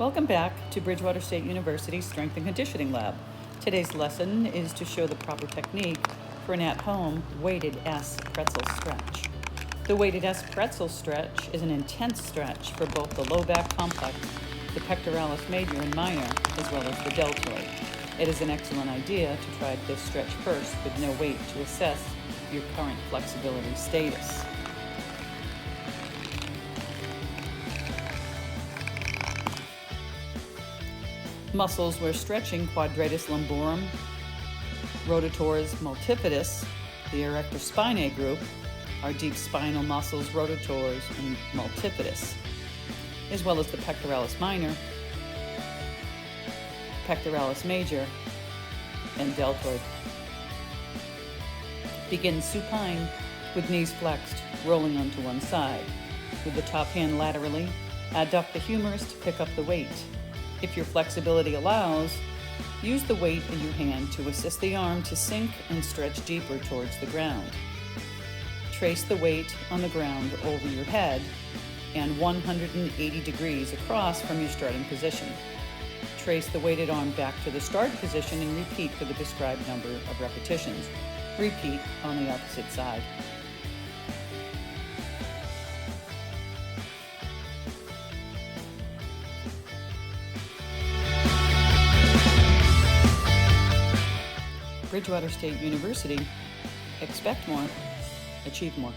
Welcome back to Bridgewater State University's Strength and Conditioning Lab. Today's lesson is to show the proper technique for an at-home weighted S pretzel stretch. The weighted S pretzel stretch is an intense stretch for both the low back complex, the pectoralis major and minor, as well as the deltoid. It is an excellent idea to try this stretch first with no weight to assess your current flexibility status. Muscles we're stretching: quadratus lumborum, rotatoris multifidus, the erector spinae group, our deep spinal muscles, rotatoris and multifidus, as well as the pectoralis minor, pectoralis major, and deltoid. Begin supine with knees flexed, rolling onto one side. With the top hand laterally, adduct the humerus to pick up the weight. If your flexibility allows, use the weight in your hand to assist the arm to sink and stretch deeper towards the ground. Trace the weight on the ground over your head and 180 degrees across from your starting position. Trace the weighted arm back to the start position and repeat for the described number of repetitions. Repeat on the opposite side. Bridgewater State University, expect more, achieve more.